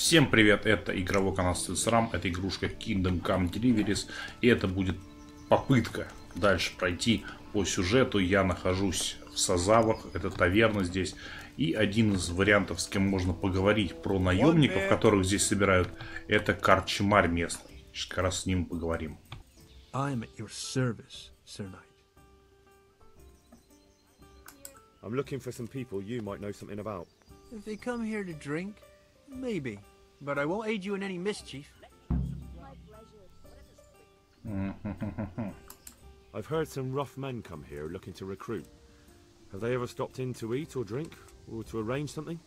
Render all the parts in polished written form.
Всем привет, это игровой канал StidIsram, это игрушка Kingdom Come Deliverance, и это будет попытка дальше пройти по сюжету. Я нахожусь в Созавах, это таверна здесь, и один из вариантов, с кем можно поговорить про наемников, которых здесь собирают, это корчмарь местный. Сейчас как раз с ним поговорим. I'm at your service, Sir Knight. I'm looking for some people you might know something about. If they come here to drink, maybe. But I won't aid you in any mischief. I've heard some rough men come here looking to recruit. Have they ever stopped in to eat or drink, or to arrange something?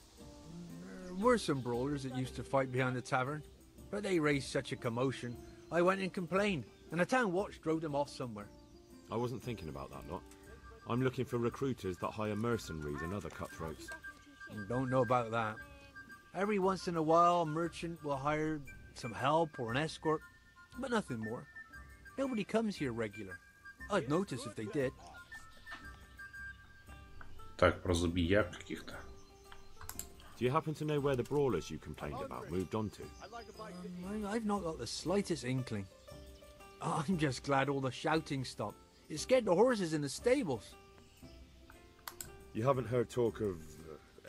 There were some brawlers that used to fight behind the tavern, but they raised such a commotion, I went and complained, and the town watch drove them off somewhere. I wasn't thinking about that lot. I'm looking for recruiters that hire mercenaries and other cutthroats. Don't know about that. Every once in a while, a merchant will hire some help or an escort, but nothing more. Nobody comes here regular. I'd notice if they did. Так, про забияк каких-то. Do you happen to know where the brawlers you complained about moved on to? I've not got the slightest inkling. I'm just glad all the shouting stopped. It scared the horses in the stables. You haven't heard talk of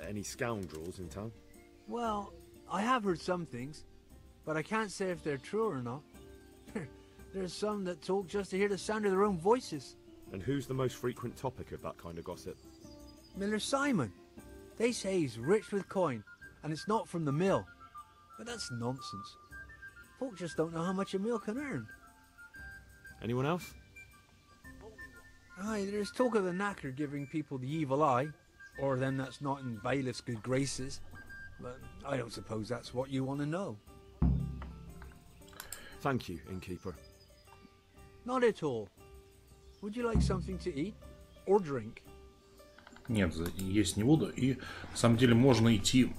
any scoundrels in town? Well, I have heard some things, but I can't say if they're true or not. There's some that talk just to hear the sound of their own voices. And who's the most frequent topic of that kind of gossip? Miller Simon. They say he's rich with coin, and it's not from the mill. But that's nonsense. Folk just don't know how much a mill can earn. Anyone else? Aye, there's talk of the knacker giving people the evil eye, or them that's not in bailiff's good graces. But I don't suppose that's what you want to know. Thank you, innkeeper. Not at all. Would you like something to eat or drink? Нет, есть не буду. И на самом деле можно идти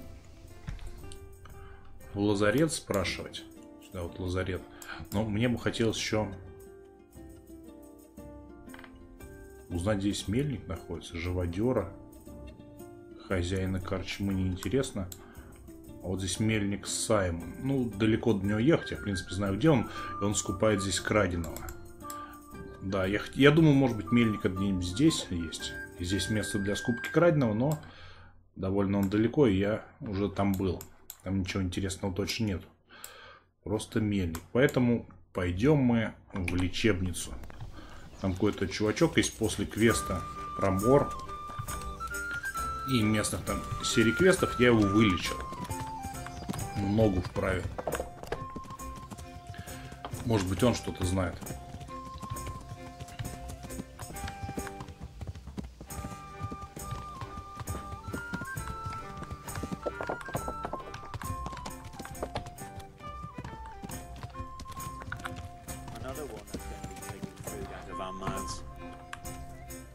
в лазарет спрашивать. Сюда вот лазарет. Но мне бы хотелось еще узнать, где здесь мельник находится, живодера, хозяина корчмы не интересно. А вот здесь мельник Саймон. Ну, далеко до него ехать, я в принципе знаю, где он. И он скупает здесь краденого. Да, я думаю, может быть, мельник где-нибудь здесь есть. И здесь место для скупки краденого, но довольно он далеко, и я уже там был. Там ничего интересного точно нет. Просто мельник. Поэтому пойдем мы в лечебницу. Там какой-то чувачок есть после квеста про мор. И местных там серии квестов я его вылечил. Ногу вправе. Может быть, он что-то знает.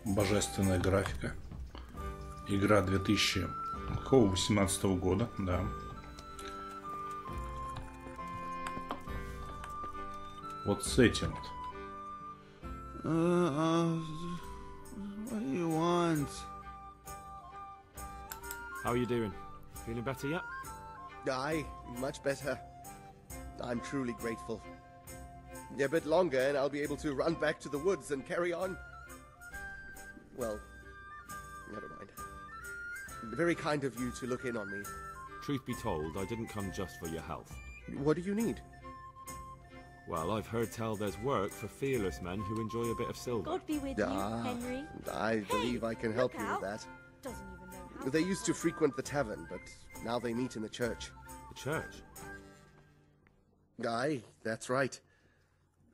Божественная графика. Игра 2018 года, да. Вот с этим вот. What do you want? How are you doing? Feeling better yet? Aye, much better. I'm truly grateful. A bit longer and I'll be able to run back to the woods and carry on. Well, never mind. Very kind of you to look in on me. Truth be told, I didn't come just for your health. What do you need? Well, I've heard tell there's work for fearless men who enjoy a bit of silver. God be with you, Henry. I believe I can help you with that. Doesn't even know how. They used to frequent the tavern, but now they meet in the church. The church? Aye, that's right.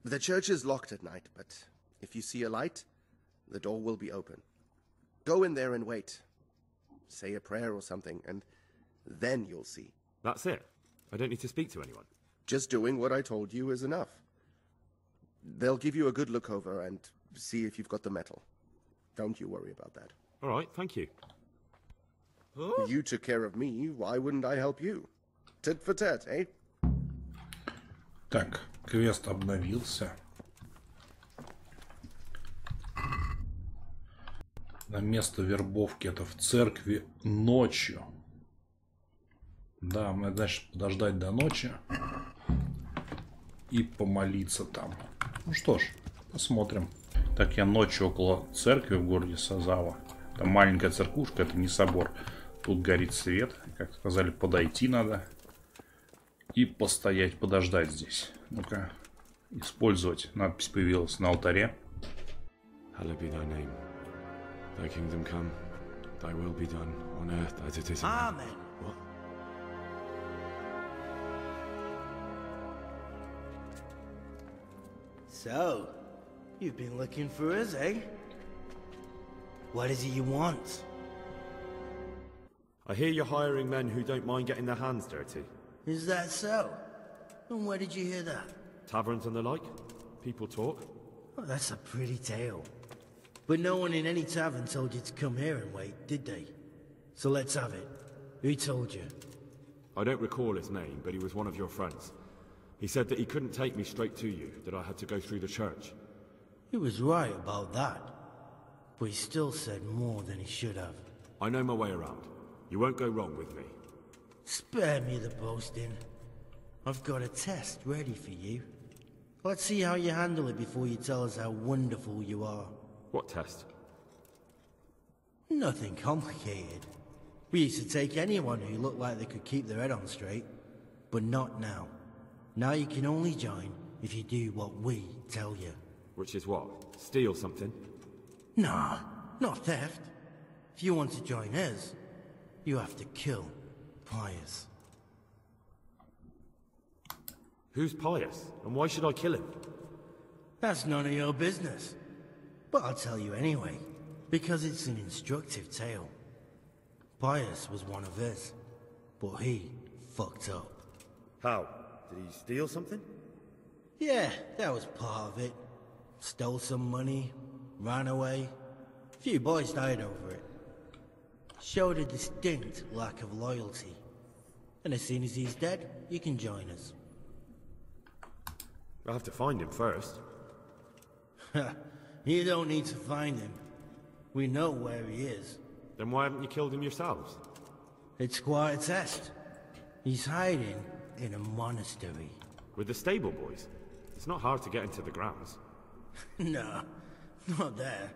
The church is locked at night, but if you see a light, the door will be open. Go in there and wait. Say a prayer or something, and then you'll see. That's it? I don't need to speak to anyone? Just doing what I told you is enough. They'll give you a good look over and see if you've got the metal. Don't you worry about that. All right, thank you. You took care of me, why wouldn't I help you? Tit for tat, eh? Так, квест обновился. На место вербовки это в церкви ночью. Да, мне дальше подождать до ночи и помолиться там. Ну что ж, посмотрим. Так, я ночью около церкви в городе Сазава. Там маленькая церквушка, это не собор. Тут горит свет. Как сказали, подойти надо. И постоять, подождать здесь. Ну-ка, использовать. Надпись появилась на алтаре. Hallowed be thy name. Thy kingdom come. Thy will be done on earth as it is in heaven. Amen. What? So, you've been looking for us, eh? What is it you want? I hear you're hiring men who don't mind getting their hands dirty. Is that so? And where did you hear that? Taverns and the like? People talk? Oh, that's a pretty tale. But no one in any tavern told you to come here and wait, did they? So let's have it. Who told you? I don't recall his name, but he was one of your friends. He said that he couldn't take me straight to you, that I had to go through the church. He was right about that. But he still said more than he should have. I know my way around. You won't go wrong with me. Spare me the boasting. I've got a test ready for you. Let's see how you handle it before you tell us how wonderful you are. What test? Nothing complicated. We used to take anyone who looked like they could keep their head on straight. But not now. Now you can only join if you do what we tell you. Which is what? Steal something? Nah, not theft. If you want to join us, you have to kill Pius. Who's Pius? And why should I kill him? That's none of your business. But I'll tell you anyway, because it's an instructive tale. Pius was one of us, but he fucked up. How? Did he steal something? Yeah, that was part of it. Stole some money, ran away. A few boys died over it. Showed a distinct lack of loyalty. And as soon as he's dead, you can join us. I'll have to find him first. You don't need to find him. We know where he is. Then why haven't you killed him yourselves? It's quite a test. He's hiding in a monastery. With the stable boys? It's not hard to get into the grounds. No, not there.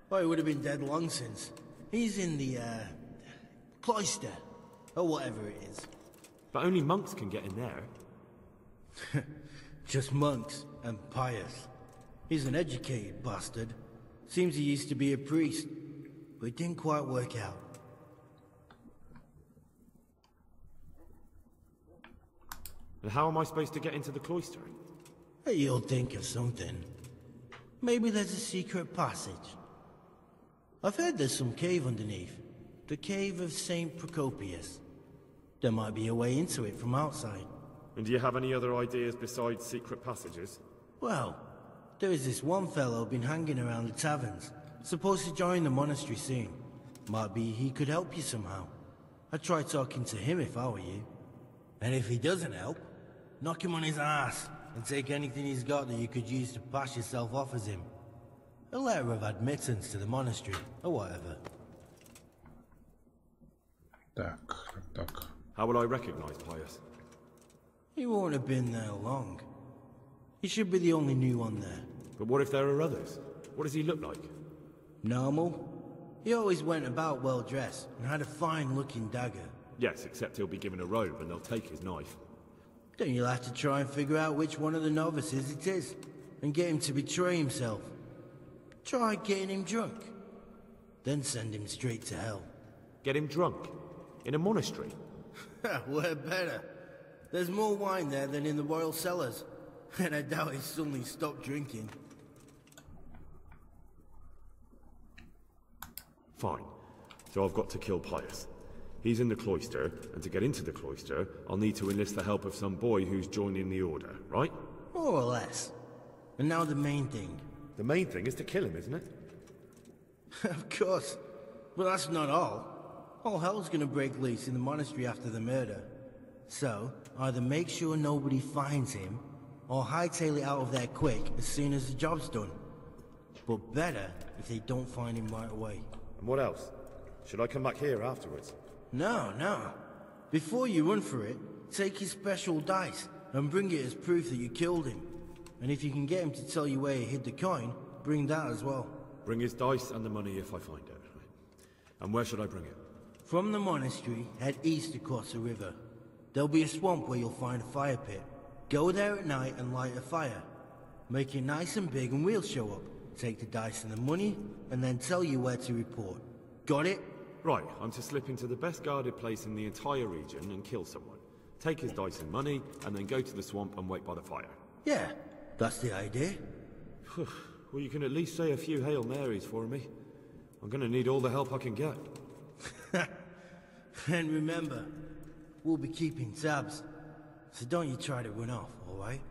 Well, he would have been dead long since. He's in the, cloister. Or whatever it is. But only monks can get in there. Just monks and Pius. He's an educated bastard. Seems he used to be a priest, but it didn't quite work out. And how am I supposed to get into the cloister? You'll think of something. Maybe there's a secret passage. I've heard there's some cave underneath. The cave of Saint Procopius. There might be a way into it from outside. And do you have any other ideas besides secret passages? Well, there is this one fellow been hanging around the taverns. Supposed to join the monastery soon. Might be he could help you somehow. I'd try talking to him if I were you. And if he doesn't help, knock him on his ass and take anything he's got that you could use to pass yourself off as him. A letter of admittance to the monastery, or whatever. Так. How will I recognize Pius? He won't have been there long. He should be the only new one there. But what if there are others? What does he look like? Normal. He always went about well dressed and had a fine looking dagger. Yes, except he'll be given a robe and they'll take his knife. Then you'll have to try and figure out which one of the novices it is, and get him to betray himself. Try getting him drunk. Then send him straight to hell. Get him drunk? In a monastery? We're better. There's more wine there than in the royal cellars. And I doubt he's suddenly stopped drinking. Fine. So I've got to kill Pius. He's in the cloister, and to get into the cloister, I'll need to enlist the help of some boy who's joining the order, right? More or less. And now the main thing. The main thing is to kill him, isn't it? Of course. But that's not all. All hell's gonna break loose in the monastery after the murder. So, either make sure nobody finds him, or hightail it out of there quick as soon as the job's done. But better if they don't find him right away. And what else? Should I come back here afterwards? No. Before you run for it, take his special dice and bring it as proof that you killed him. And if you can get him to tell you where he hid the coin, bring that as well. Bring his dice and the money if I find it. And where should I bring it? From the monastery, head east across the river. There'll be a swamp where you'll find a fire pit. Go there at night and light a fire. Make it nice and big and we'll show up. Take the dice and the money, and then tell you where to report. Got it? Right, I'm to slip into the best guarded place in the entire region and kill someone. Take his dice and money, and then go to the swamp and wait by the fire. Yeah, that's the idea. Well, you can at least say a few Hail Marys for me. I'm gonna need all the help I can get. And remember, we'll be keeping tabs. So don't you try to run off, alright?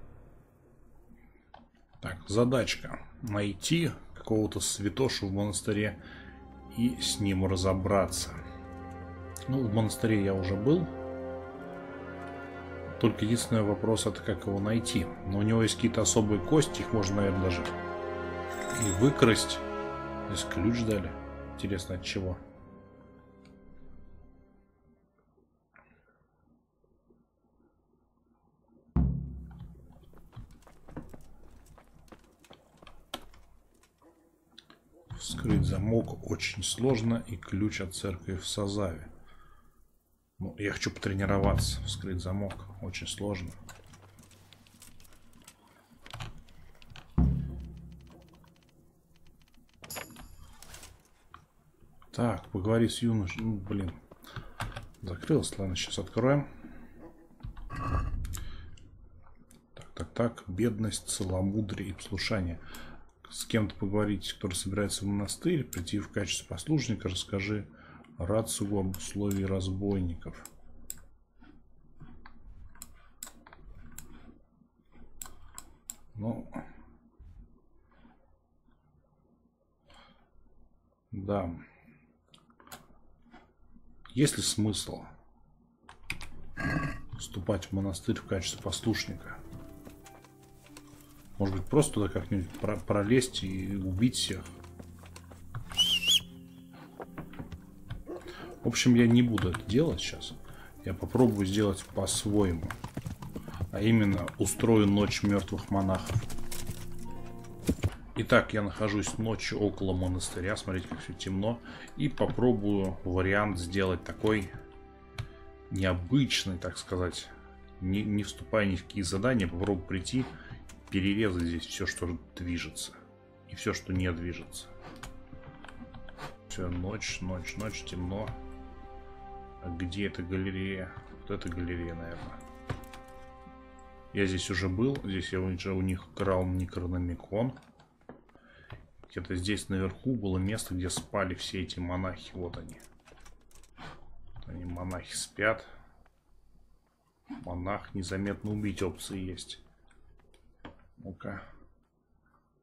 Так, задачка. Найти какого-то святошу в монастыре и с ним разобраться. Ну, в монастыре я уже был. Только единственный вопрос, это как его найти. Но у него есть какие-то особые кости, их можно, наверное, даже и выкрасть. Здесь ключ дали. Интересно, от чего? Вскрыть замок очень сложно, и ключ от церкви в Сазаве. Ну, я хочу потренироваться. Вскрыть замок очень сложно. Так, поговори с юношей. Ну, блин. Закрылось. Ладно, сейчас откроем. Так. Бедность, целомудрие и послушание. С кем-то поговорить, который собирается в монастырь, прийти в качестве послушника, расскажи рацию об условии разбойников. Ну, да. Есть ли смысл вступать в монастырь в качестве послушника? Может быть, просто туда как-нибудь пролезть и убить всех? В общем, я не буду это делать сейчас. Я попробую сделать по-своему. А именно, устрою ночь мертвых монахов. Итак, я нахожусь ночью около монастыря. Смотрите, как все темно. И попробую вариант сделать такой необычный, так сказать. Не вступая ни в какие задания, попробую прийти, перерезать здесь все, что движется. И все, что не движется. Все, ночь, темно. А где эта галерея? Вот эта галерея, наверное. Я здесь уже был. Здесь я уже у них крал Некрономикон. Где-то здесь наверху было место, где спали все эти монахи. Вот они. Они, монахи, спят. Монах незаметно убить, опции есть. Ну-ка.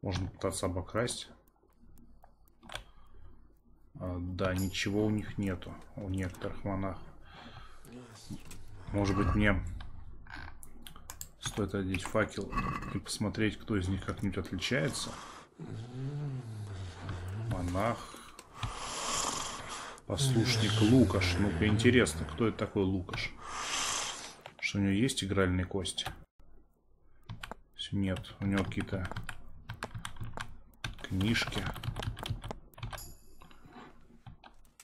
Можно пытаться обокрасть. Да, ничего у них нету. У некоторых монахов. Может быть, мне стоит одеть факел и посмотреть, кто из них как-нибудь отличается. Монах. Послушник Лукаш. Ну-ка, интересно, кто это такой Лукаш? Что у него есть игральные кости? Нет, у него какие-то книжки.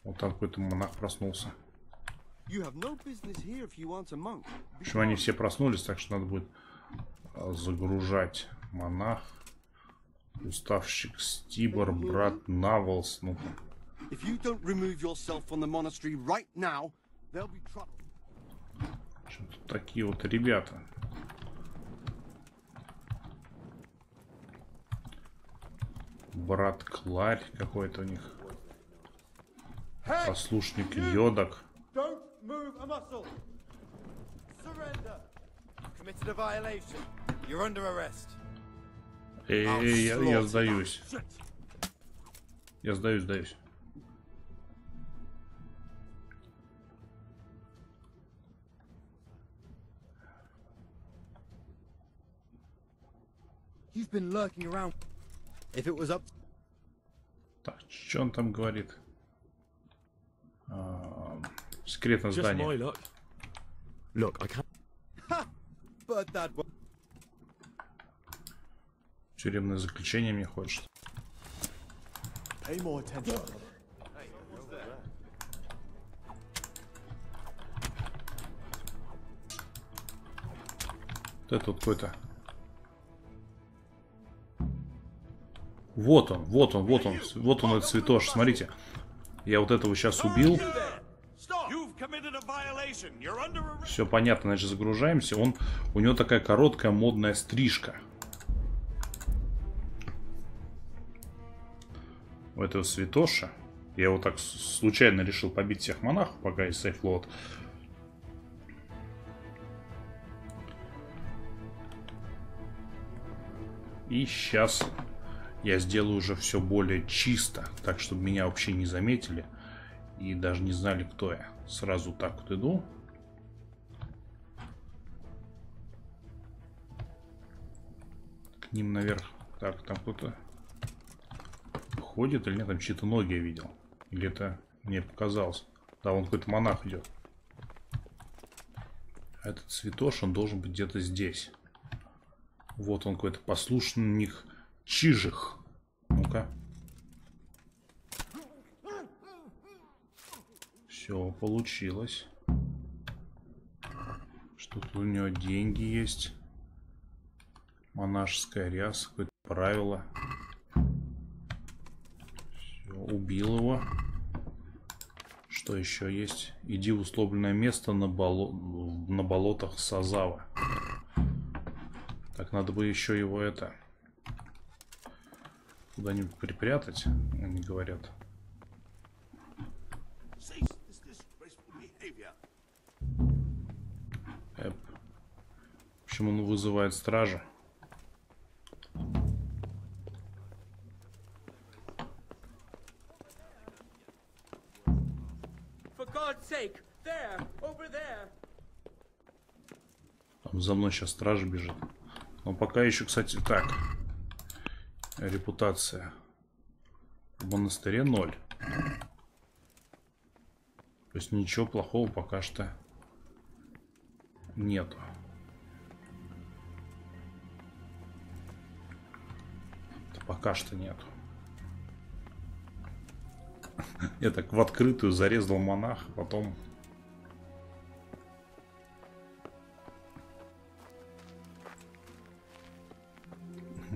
Вот там какой-то монах проснулся. В общем, они все проснулись, так что надо будет загружать. Монах, уставщик Стибор, брат Навалс. Ну, что тут такие вот ребята. Брат Кларь какой-то у них. Послушник Йодок. Я сдаюсь. Я сдаюсь. You've been lurking around. If it was up. Так, что он там говорит? Секретное здание. Look, I can't. But that was... Тюремное заключение мне хочет. Pay more attention. Вот это вот какой-то. Вот он, вот он, вот он, вот он, этот цветош. Смотрите, я вот этого сейчас убил. Все понятно, значит, загружаемся. У него такая короткая модная стрижка. У этого святоша. Я его так случайно решил побить всех монахов, пока есть сейфлот. И сейчас я сделаю уже все более чисто, так, чтобы меня вообще не заметили и даже не знали, кто я. Сразу так вот иду. К ним наверх. Так, там кто-то ходит или нет? Там чьи-то ноги я видел. Или это мне показалось? Да, вон какой-то монах идет. А этот цветош, он должен быть где-то здесь. Вот он какой-то послушник чижих. Ну-ка. Все получилось. Что-то у него деньги есть. Монашеская ряса, какое-то правило. Все, убил его. Что еще есть? Иди в условленное место на болотах Сазава. Так, надо бы еще его это куда-нибудь припрятать, они говорят. Почему он вызывает стража? Там за мной сейчас стража бежит. Но пока еще, кстати, так. Репутация. В монастыре 0. То есть ничего плохого пока что нету. Пока что нету. Я так в открытую зарезал монаха, потом...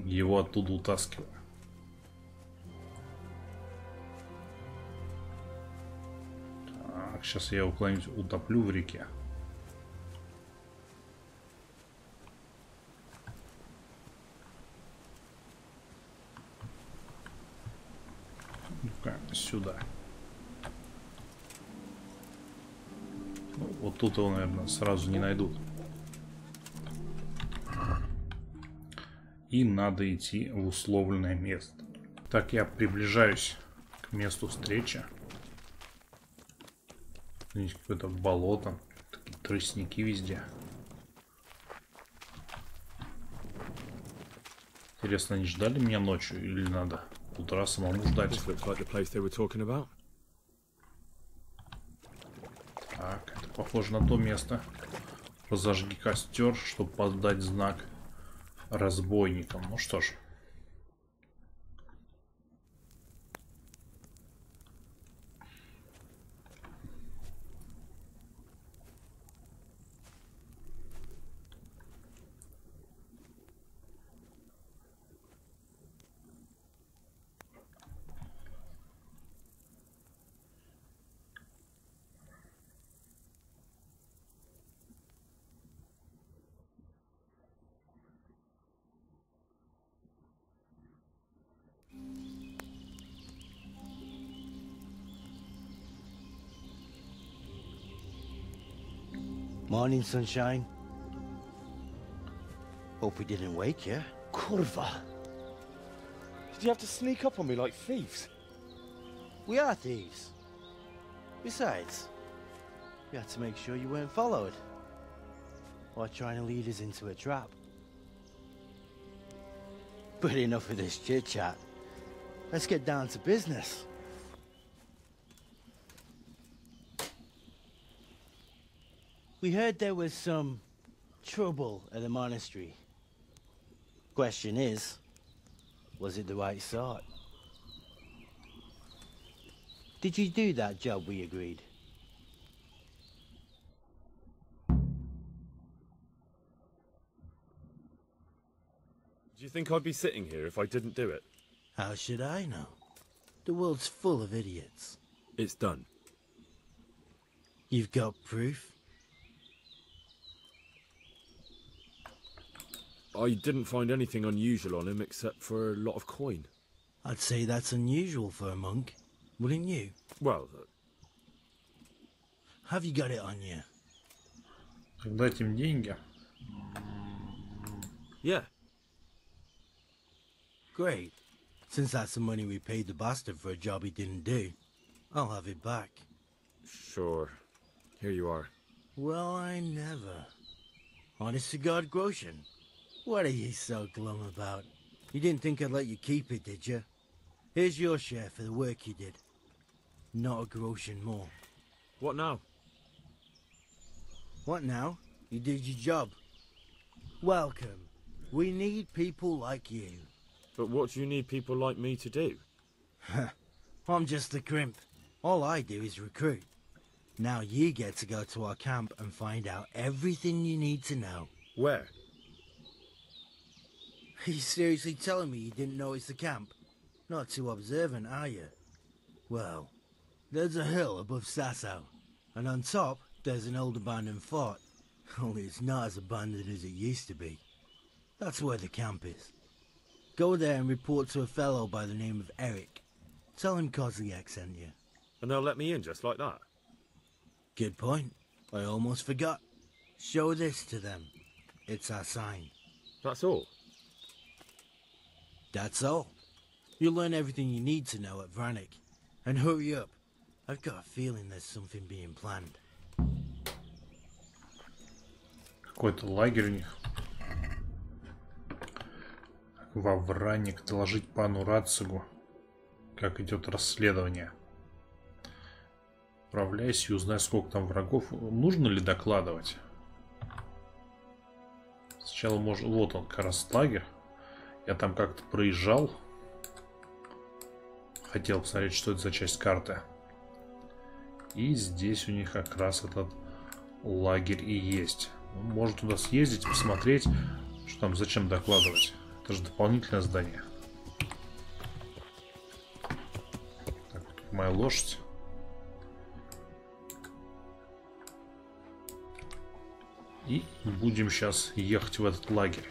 его оттуда утаскиваю. Так, сейчас я его куда-нибудь утоплю в реке. Ну-ка, сюда. Ну, вот тут его, наверное, сразу не найдут. И надо идти в условленное место. Так, я приближаюсь к месту встречи. Здесь какое-то болото. Такие тростники везде. Интересно, они ждали меня ночью или надо утра самому ждать? Так, это похоже на то место. Разожги костер, чтобы подать знак разбойникам. Ну что ж. Morning, sunshine. Hope we didn't wake you. Kurva! Did you have to sneak up on me like thieves? We are thieves. Besides, we had to make sure you weren't followed. Or trying to lead us into a trap. But enough of this chit-chat. Let's get down to business. We heard there was some trouble at the monastery. Question is, was it the right sort? Did you do that job we agreed? Do you think I'd be sitting here if I didn't do it? How should I know? The world's full of idiots. It's done. You've got proof? I didn't find anything unusual on him except for a lot of coin. I'd say that's unusual for a monk, wouldn't you? Well, Have you got it on you? Дать им деньги. yeah. Great. Since that's the money we paid the bastard for a job he didn't do, I'll have it back. Sure. Here you are. Well, I never. Honest to God, Groshen. What are you so glum about? You didn't think I'd let you keep it, did you? Here's your share for the work you did. Not a Groshen more. What now? What now? You did your job. Welcome. We need people like you. But what do you need people like me to do? I'm just a crimp. All I do is recruit. Now you get to go to our camp and find out everything you need to know. Where? Are you seriously telling me you didn't notice the camp? Not too observant, are you? Well, there's a hill above Sasso, and on top there's an old abandoned fort. Only it's not as abandoned as it used to be. That's where the camp is. Go there and report to a fellow by the name of Eric. Tell him Kozliak sent you. And they'll let me in just like that? Good point. I almost forgot. Show this to them. It's our sign. That's all? That's all. You'll learn everything you need to know at Vranik. And hurry up. I've got a feeling there's something being planned. Какой-то лагерь у них. Во Враник доложить пану Рацигу, как идет расследование. Отправляйся и узнай, сколько там врагов. Нужно ли докладывать? Сначала можно... Вот он, как раз лагерь. Я там как-то проезжал. Хотел посмотреть, что это за часть карты. И здесь у них как раз этот лагерь и есть. Можно туда съездить, посмотреть, что там, зачем докладывать. Это же дополнительное здание. Так, тут моя лошадь. И будем сейчас ехать в этот лагерь.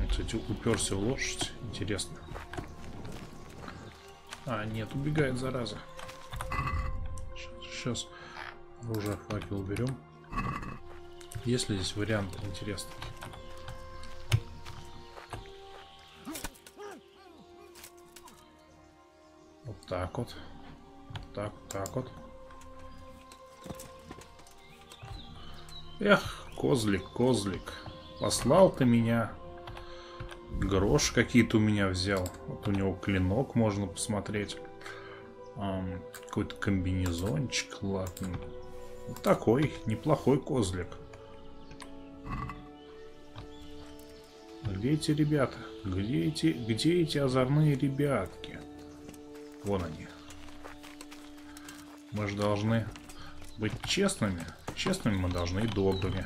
Кстати, уперся в лошадь. Интересно. А, нет, убегает, зараза. Сейчас оружие, факел уберем. Есть ли здесь варианты интересные? Вот так вот. Так вот. Эх, козлик. Послал ты меня. Грош какие-то у меня взял. Вот у него клинок можно посмотреть. Какой-то комбинезончик. Ладно. Вот такой неплохой козлик. Где эти ребята? Где эти озорные ребятки? Вон они. Мы же должны быть честными. Честными мы должны и добрыми.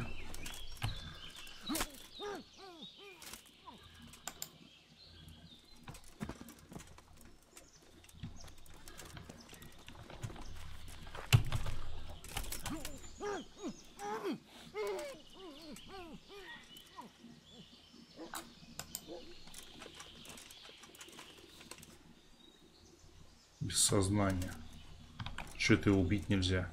Без сознания. Что это его убить нельзя?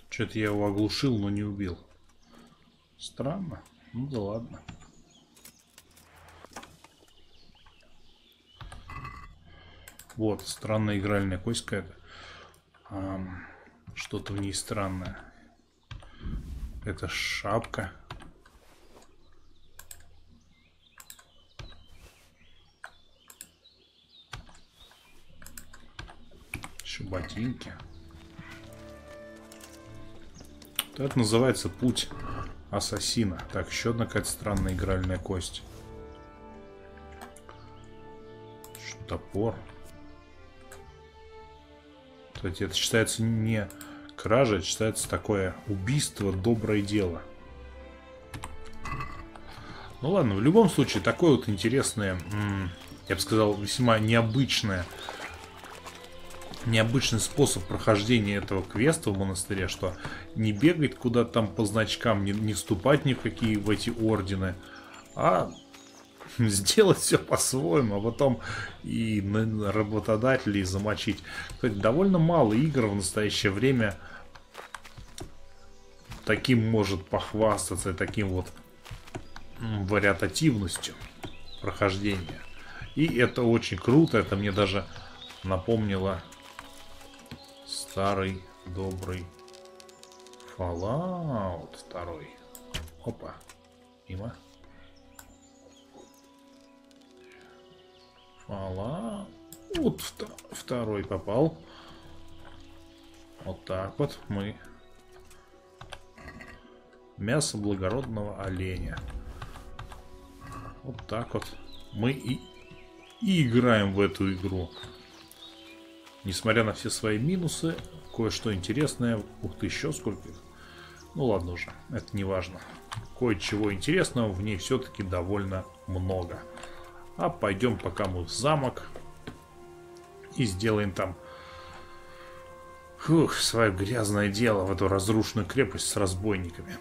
Что-то я его оглушил, но не убил. Странно. Ну да ладно. Вот, странная игральная кость какая-то. Что-то в ней странное. Это шапка. Еще ботинки. Это называется путь ассасина. Так, еще одна какая-то странная игральная кость. Топор. Кстати, это считается не кража, это считается такое убийство, доброе дело. Ну ладно, в любом случае, такое вот интересное, я бы сказал, весьма необычный способ прохождения этого квеста в монастыре, что не бегать куда-то там по значкам, не вступать ни в какие в эти ордены, а сделать все по-своему, а потом и работодателей замочить. Кстати, довольно мало игр в настоящее время таким может похвастаться, таким вот вариативностью прохождения. И это очень круто, это мне даже напомнило старый добрый Fallout 2. Опа, мимо. Fallout. Вот второй попал. Вот так вот мы. Мясо благородного оленя. Вот так вот мы и играем в эту игру. Несмотря на все свои минусы, кое-что интересное. Ух ты, еще сколько их. Ну ладно уже, это не важно. Кое-чего интересного в ней все-таки довольно много. А пойдем пока мы в замок и сделаем там свое грязное дело в эту разрушенную крепость с разбойниками.